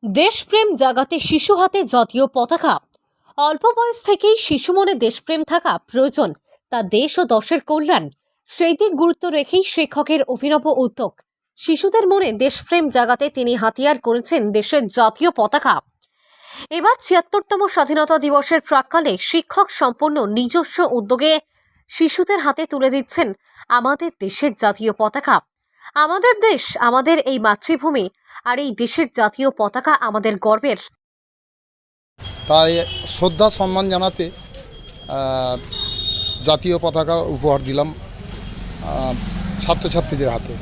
দেশপ্রেম জাগাতে শিশু হাতে জাতীয় পতাকা। অল্প বয়স থেকেই শিশু মনে দেশপ্রেম থাকা প্রয়োজন, তা দেশ ও দশের কল্যাণ। সেই দিক গুরুত্ব রেখেই শিক্ষকের অভিনব উদ্যোগ। শিশুদের মনে দেশপ্রেম জাগাতে তিনি হাতিয়ার করেছেন দেশের জাতীয় পতাকা। এবার ৭৬তম স্বাধীনতা দিবসের প্রাক্কালে শিক্ষক সম্পন্ন নিজস্ব উদ্যোগে শিশুদের হাতে তুলে দিচ্ছেন আমাদের দেশের জাতীয় পতাকা। আমাদের দেশ, আমাদের এই মাতৃভূমি, আর এই দেশের জাতীয় পতাকা আমাদের গর্বের। তাই শ্রদ্ধা সম্মান জানাতে জাতীয় পতাকা উপহার দিলাম ছাত্রছাত্রীদের হাতে।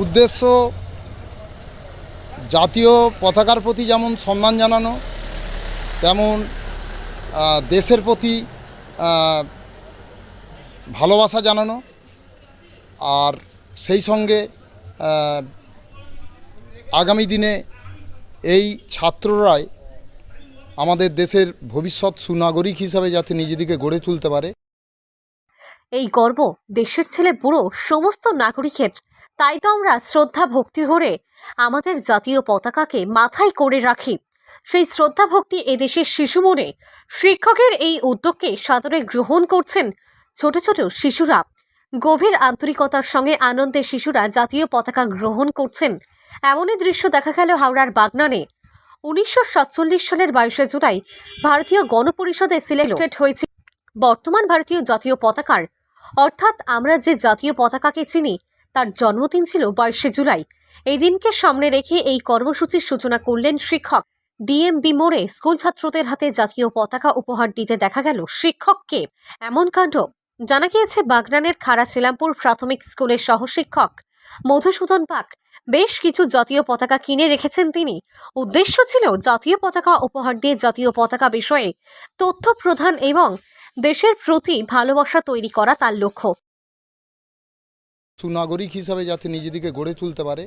উদ্দেশ্য জাতীয় পতাকার প্রতি যেমন সম্মান জানানো, তেমন দেশের প্রতি ভালোবাসা জানানো, আর সেই সঙ্গে আগামী দিনে এই ছাত্ররাই আমাদের দেশের ভবিষ্যৎ সুনাগরিক হিসাবে যাতে নিজেদেরকে গড়ে তুলতে পারে। এই গর্ব দেশের ছেলে বুড়ো সমস্ত নাগরিকের। তাই তো আমরা শ্রদ্ধা ভক্তি ভরে আমাদের জাতীয় পতাকাকে মাথায় করে রাখি। সেই শ্রদ্ধা ভক্তি এদেশের শিশু মনে শিক্ষকের এই উদ্যোগকে সাদরে গ্রহণ করছেন ছোট ছোট শিশুরা। গভীর আন্তরিকতার সঙ্গে আনন্দে শিশুরা জাতীয় পতাকা গ্রহণ করছেন। এমনই দৃশ্য দেখা গেল হাওড়ার বাগনানে। 1947 সালের 22শে জুলাই ভারতীয় গণপরিষদে সিলেক্টেড হয়েছে বর্তমান ভারতীয় জাতীয় পতাকার, অর্থাৎ আমরা যে জাতীয় পতাকাকে চিনি তার জন্মদিন ছিল 22শে জুলাই। এই দিনকে সামনে রেখে এই কর্মসূচির সূচনা করলেন শিক্ষক। ডিএমবি মোড়ে স্কুল ছাত্রদের হাতে জাতীয় পতাকা উপহার দিতে দেখা গেল শিক্ষককে। এমন কাণ্ড। জানা গিয়েছে বাগনানের খাড়াছিলামপুর প্রাথমিক স্কুলের সহশিক্ষক মধুসূদন পাক বেশ কিছু জাতীয় পতাকা কিনে রেখেছেন তিনি। উদ্দেশ্য ছিল জাতীয় পতাকা উপহার দিয়ে জাতীয় পতাকা বিষয়ে তথ্য প্রদান এবং দেশের প্রতি ভালোবাসা তৈরি করা তার লক্ষ্য। সুনাগরিক হিসাবে যাতে নিজেদেরকে গড়ে তুলতে পারে,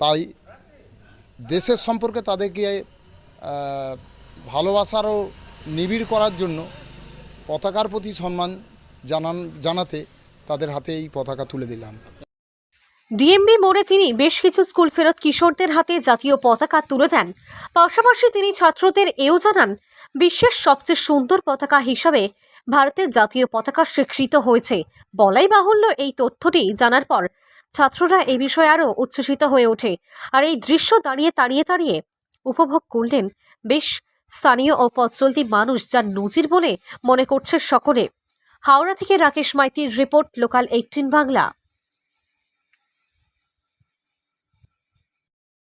তাই দেশের সম্পর্কে তাদেরকে ভালোবাসারও নিবিড় করার জন্য পতাকার প্রতি সম্মান জানাতে তাদের হাতে এই পতাকা তুলে দিলাম। ডিএমবি মোড়ে তিনি বেশ কিছু স্কুল ফেরত কিশোরদের হাতে জাতীয় পতাকা তুলে দেন। পাশাপাশি তিনি ছাত্রদের এও জানান, বিশ্বের সবচেয়ে সুন্দর পতাকা হিসাবে ভারতের জাতীয় পতাকা স্বীকৃত হয়েছে। বলাই বাহুল্য, এই তথ্যটি জানার পর ছাত্ররা এ বিষয়ে আরও উচ্ছ্বসিত হয়ে ওঠে। আর এই দৃশ্য দাঁড়িয়ে উপভোগ করলেন বেশ স্থানীয় ও পথ চলতি মানুষ, যার নজির বলে মনে করছে সকলে। হাওড়া থেকে রাকেশ মাইতির রিপোর্ট, লোকাল 18 বাংলা।